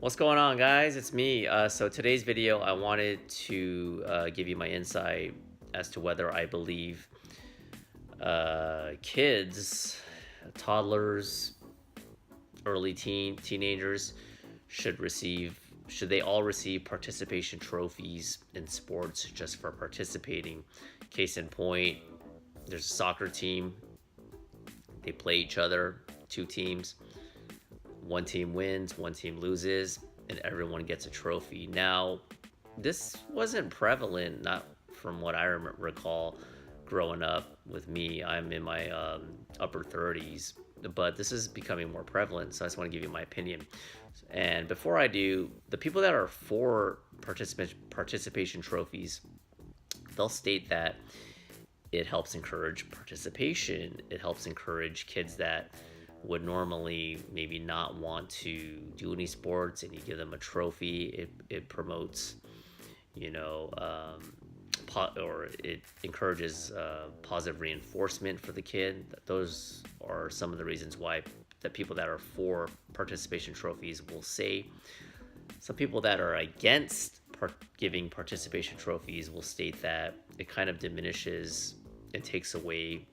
What's going on, guys? It's me. So today's video, I wanted to give you my insight as to whether I believe kids, toddlers, teenagers should they all receive participation trophies in sports just for participating. Case in point, there's a soccer team. They play each other, two teams. One team wins, one team loses, and everyone gets a trophy. Now, this wasn't prevalent, not from what I recall growing up with me. I'm in my upper 30s, but this is becoming more prevalent, so I just want to give you my opinion. And before I do, the people that are for participation trophies, they'll state that it helps encourage participation. It helps encourage kids that would normally maybe not want to do any sports, and you give them a trophy. It promotes, or it encourages positive reinforcement for the kid. Those are some of the reasons why the people that are for participation trophies will say. Some people that are against giving participation trophies will state that it kind of diminishes and takes away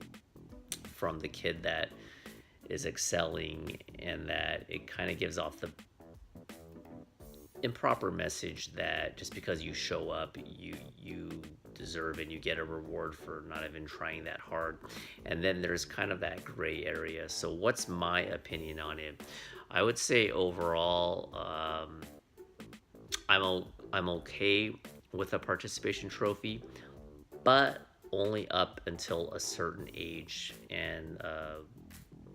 from the kid that is excelling, and that it kind of gives off the improper message that just because you show up, you deserve and you get a reward for not even trying that hard. And then there's kind of that gray area. So what's my opinion on it? I would say overall, I'm okay with a participation trophy, but only up until a certain age. And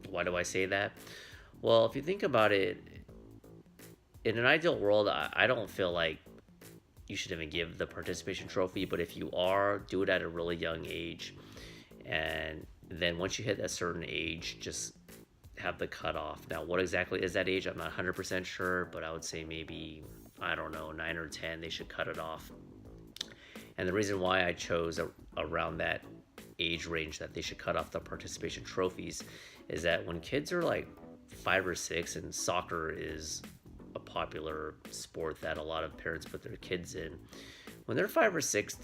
why do I say that? Well, if you think about it, in an ideal world, I don't feel like you should even give the participation trophy. But if you are, do it at a really young age. And then once you hit a certain age, just have the cutoff. Now, what exactly is that age? I'm not 100% sure, but I would say maybe, I don't know, 9 or 10, they should cut it off. And the reason why I chose around that age range that they should cut off the participation trophies is that when kids are like 5 or 6, and soccer is a popular sport that a lot of parents put their kids in, when they're 5 or 6,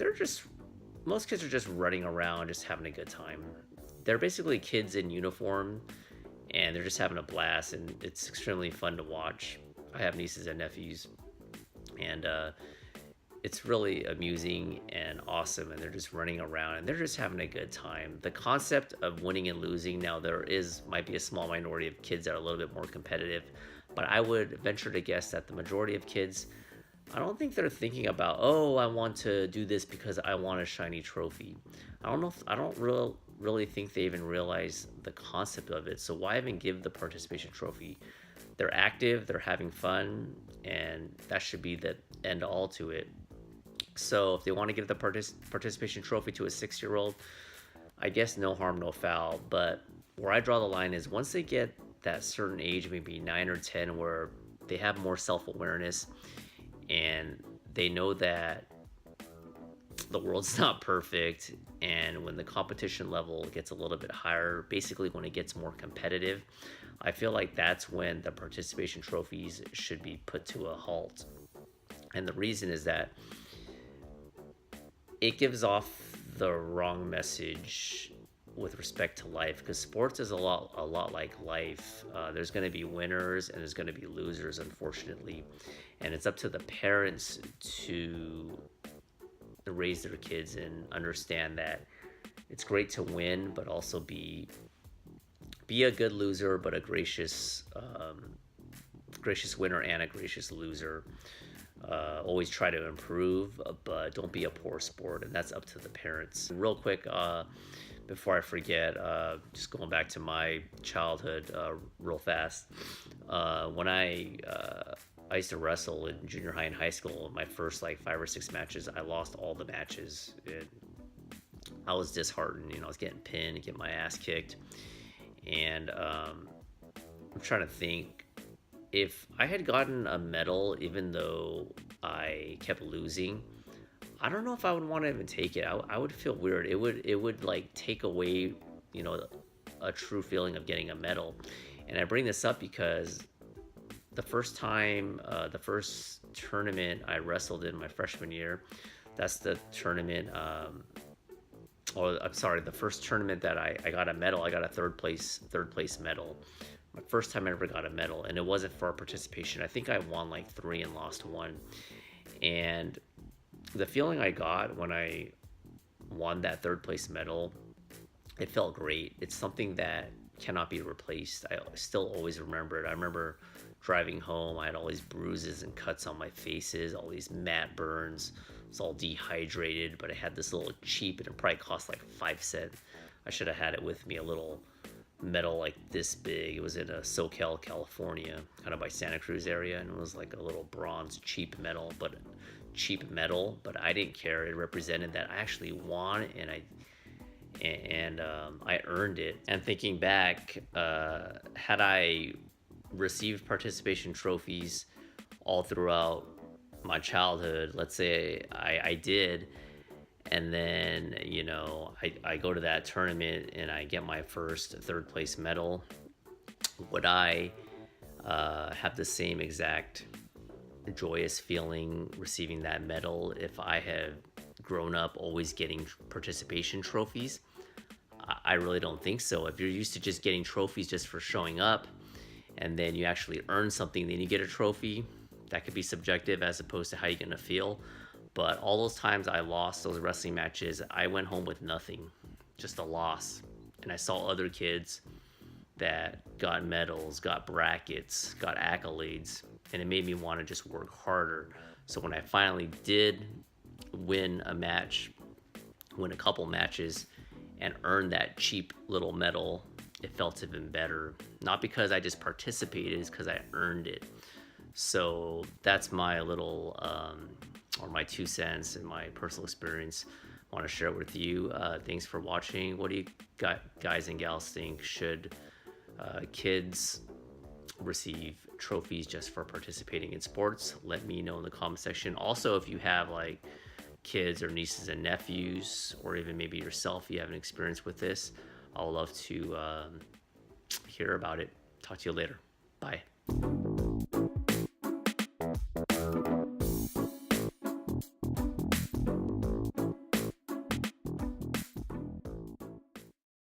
most kids are just running around, just having a good time. They're basically kids in uniform, and they're just having a blast, and it's extremely fun to watch. I have nieces and nephews, and it's really amusing and awesome, and they're just running around and they're just having a good time. The concept of winning and losing, now might be a small minority of kids that are a little bit more competitive, but I would venture to guess that the majority of kids, I don't think they're thinking about, oh, I want to do this because I want a shiny trophy. I don't really think they even realize the concept of it. So why even give the participation trophy? They're active, they're having fun, and that should be the end all to it. So if they want to give the participation trophy to a 6-year-old, I guess no harm, no foul. But where I draw the line is once they get that certain age, maybe 9 or 10, where they have more self-awareness and they know that the world's not perfect, and when the competition level gets a little bit higher, basically when it gets more competitive, I feel like that's when the participation trophies should be put to a halt. And the reason is that it gives off the wrong message with respect to life, because sports is a lot like life. There's going to be winners and there's going to be losers, unfortunately, and it's up to the parents to raise their kids and understand that it's great to win, but also be a good loser, but a gracious winner and a gracious loser. Always try to improve, but don't be a poor sport, and that's up to the parents. Real quick, before I forget, just going back to my childhood real fast. When I used to wrestle in junior high and high school, my first like 5 or 6 matches, I lost all the matches. I was disheartened. I was getting pinned, getting my ass kicked. And I'm trying to think, if I had gotten a medal even though I kept losing, I don't know if I would want to even take it. I would feel weird. It would like take away, a true feeling of getting a medal. And I bring this up because the first tournament I wrestled in my freshman year, that's the tournament. Or I'm sorry, the first tournament that I got a medal. I got a third place medal. My first time I ever got a medal, and it wasn't for participation. I think I won like three and lost one. And the feeling I got when I won that third place medal, it felt great. It's something that cannot be replaced. I still always remember it. I remember driving home. I had all these bruises and cuts on my faces, all these matte burns. I was all dehydrated, but I had this little cheap, and it probably cost like 5 cents. I should have had it with me, a little medal like this big. It was in SoCal, California, kind of by Santa Cruz area, and it was like a little bronze cheap metal, but I didn't care. It represented that I actually won, and I earned it. And thinking back, had I received participation trophies all throughout my childhood, let's say I did, and then I go to that tournament and I get my first third place medal, would I have the same exact joyous feeling receiving that medal if I had grown up always getting participation trophies? I really don't think so. If you're used to just getting trophies just for showing up, and then you actually earn something, then you get a trophy, that could be subjective as opposed to how you're gonna feel. But all those times I lost those wrestling matches, I went home with nothing, just a loss. And I saw other kids that got medals, got brackets, got accolades, and it made me want to just work harder. So when I finally did win a couple matches, and earn that cheap little medal, it felt even better. Not because I just participated, it's because I earned it. So that's my little, or my 2 cents and my personal experience. I want to share it with you. Thanks for watching. What do you guys and gals think? Should kids receive trophies just for participating in sports? Let me know in the comment section. Also, if you have like kids or nieces and nephews, or even maybe yourself, you have an experience with this, I'll love to hear about it. Talk to you later. Bye.